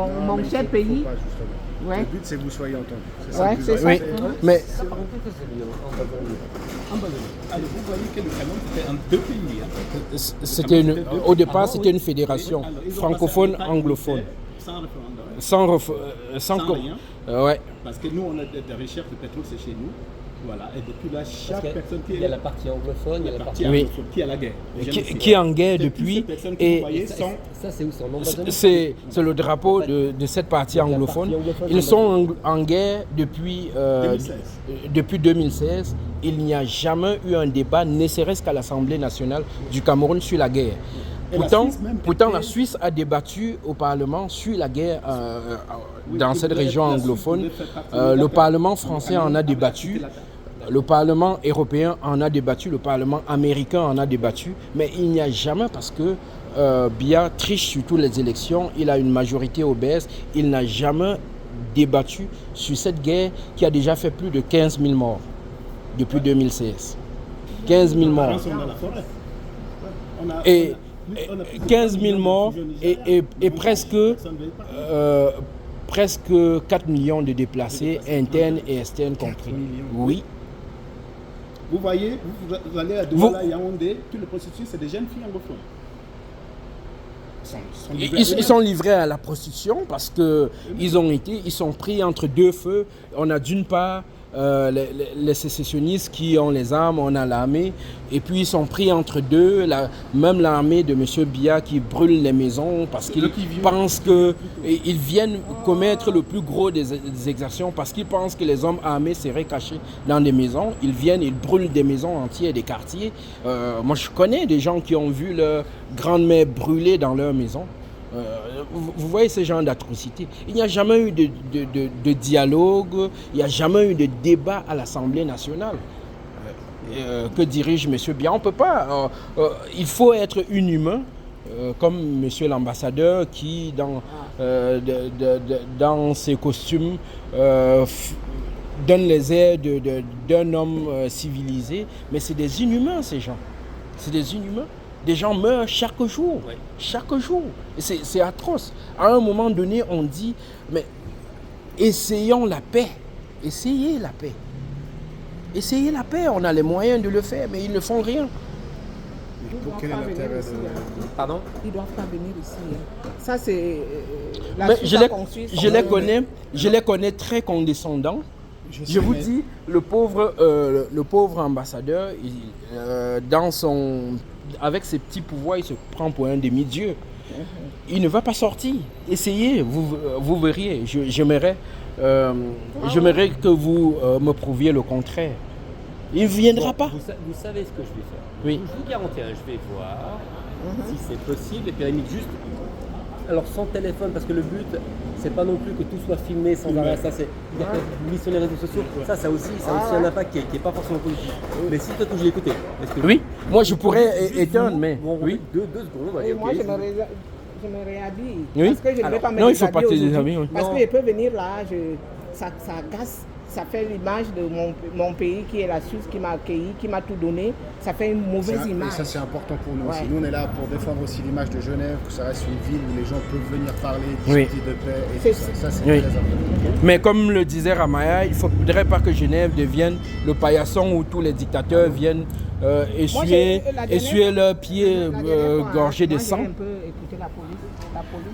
mon cher pays. Ouais. Le but, c'est que vous soyez entendus. C'est ça. C'est ça. Oui, mais... Alors, vous voyez que le Cameroun, c'était en 2 pays. Hein. Au départ, c'était une fédération francophone, anglophone. Sans rien. Ouais. Parce que nous, on a des recherches de pétrole, c'est chez nous. Voilà. Et depuis là, chaque personne qui est... Il y a la partie anglophone, il y a la partie anglophone qui est à la guerre. Qui est en guerre depuis. Et ça, c'est où? C'est le drapeau de cette partie anglophone. Ils sont en guerre depuis 2016. Il n'y a jamais eu un débat, ne serait-ce qu'à l'Assemblée nationale du Cameroun sur la guerre. Pourtant, la Suisse a débattu au Parlement sur la guerre dans cette région anglophone. Le Parlement français en a débattu. Le Parlement européen en a débattu. Le Parlement américain en a débattu. Mais il n'y a jamais, parce que Biya triche sur toutes les élections. Il a une majorité obèse. Il n'a jamais débattu sur cette guerre qui a déjà fait plus de 15 000 morts depuis 2016. 15 000 morts. Et 15 000 morts et presque 4 millions de déplacés, internes et externes compris. Oui. Vous voyez, vous allez à Douala, Yaoundé, tout le processus, c'est des jeunes filles anglophones. Ils sont livrés à la prostitution parce qu'ils sont pris entre deux feux. On a d'une part les sécessionnistes qui ont les armes, on a l'armée, et puis ils sont pris entre deux, même l'armée de M. Biya qui brûle les maisons parce qu'ils pensent qu'ils viennent commettre le plus gros des exactions parce qu'ils pensent que les hommes armés seraient cachés dans des maisons. Ils viennent, ils brûlent des maisons entières, des quartiers. Moi je connais des gens qui ont vu leur grand-mère brûler dans leur maison. Vous voyez ce genre d'atrocité. Il n'y a jamais eu de dialogue, il n'y a jamais eu de débat à l'Assemblée nationale que dirige M. Biya. On ne peut pas. Il faut être inhumain, comme M. l'ambassadeur qui, dans ses costumes, donne les airs d'un homme civilisé. Mais c'est des inhumains, ces gens. C'est des inhumains. Des gens meurent chaque jour, chaque jour. C'est atroce. À un moment donné, on dit, mais essayons la paix. Essayez la paix. Essayez la paix. On a les moyens de le faire, mais ils ne font rien. Pour quel est l'intérêt Pardon? Ils ne doivent pas venir ici. Ça, c'est... Je les connais très condescendants. Je vous dis, le pauvre ambassadeur, avec ses petits pouvoirs, il se prend pour un demi-dieu. Il ne va pas sortir. Essayez, vous verriez. J'aimerais que vous me prouviez le contraire. Il ne viendra pas. Vous savez ce que je vais faire. Oui. Je vous garantis, je vais voir si c'est possible. Et puis à la limite, juste, alors sans téléphone, parce que le but, c'est pas non plus que tout soit filmé sans arrêt. Ça, c'est mis sur les réseaux sociaux. Ça aussi, un impact qui n'est pas forcément positif. Mais si toi, je l'ai écouté. Oui, moi je pourrais éteindre, mais. Oui. Deux secondes. Oui, moi, je me réhabille. Oui. Parce que je ne vais pas me non, il faut pas tes amis. Oui. Parce que je peux venir là, ça gasse. Ça fait l'image de mon pays qui est la Suisse, qui m'a accueilli, qui m'a tout donné. Ça fait une mauvaise image. Et ça, c'est important pour nous aussi. Nous, on est là pour défendre aussi l'image de Genève, que ça reste une ville où les gens peuvent venir parler, discuter de paix. Et tout ça, c'est très important. Mais comme le disait Ramaya, il ne faudrait pas que Genève devienne le paillasson où tous les dictateurs viennent essuyer leurs pieds gorgés de sang.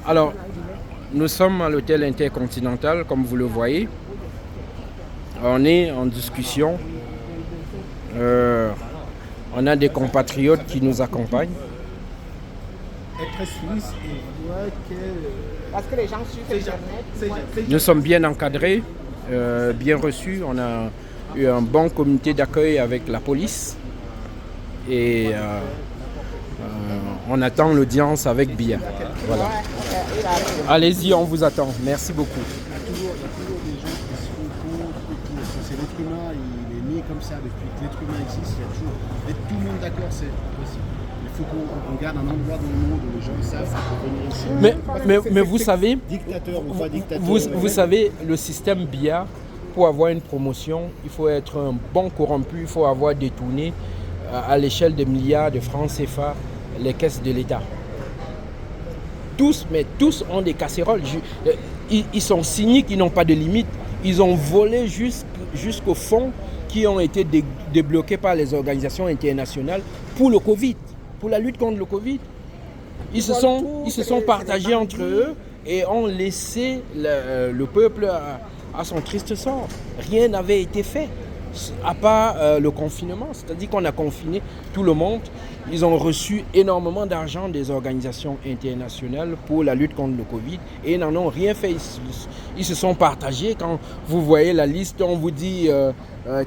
Alors, nous sommes à l'hôtel Intercontinental, comme vous le voyez. On est en discussion. On a des compatriotes qui nous accompagnent. Être suisse et voir que... Parce que les gens suivent Internet. Nous sommes bien encadrés, bien reçus. On a eu un bon comité d'accueil avec la police. Et on attend l'audience avec Biya. Voilà. Allez-y, on vous attend. Merci beaucoup. L'être humain, il est né comme ça depuis que l'être humain existe. Il y a toujours être tout le monde d'accord, c'est impossible. Il faut qu'on garde un endroit dans le monde où les gens savent pour venir ici. Mais vous savez, dictateur ou pas dictateur, vous savez, le système Biya, pour avoir une promotion, il faut être un bon corrompu, il faut avoir détourné à l'échelle de milliards de francs CFA les caisses de l'État. tous ont des casséroles. Ils sont cyniques, ils n'ont pas de limite. Ils ont volé jusqu'aux fonds qui ont été débloqués par les organisations internationales pour le Covid, pour la lutte contre le Covid. Ils se sont partagés entre eux et ont laissé le peuple à son triste sort. Rien n'avait été fait, à part le confinement. C'est-à-dire qu'on a confiné tout le monde. Ils ont reçu énormément d'argent des organisations internationales pour la lutte contre le Covid et ils n'en ont rien fait. Ils se sont partagés. Quand vous voyez la liste, on vous dit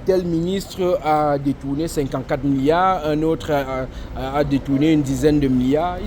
tel ministre a détourné 54 milliards, un autre a détourné une dizaine de milliards.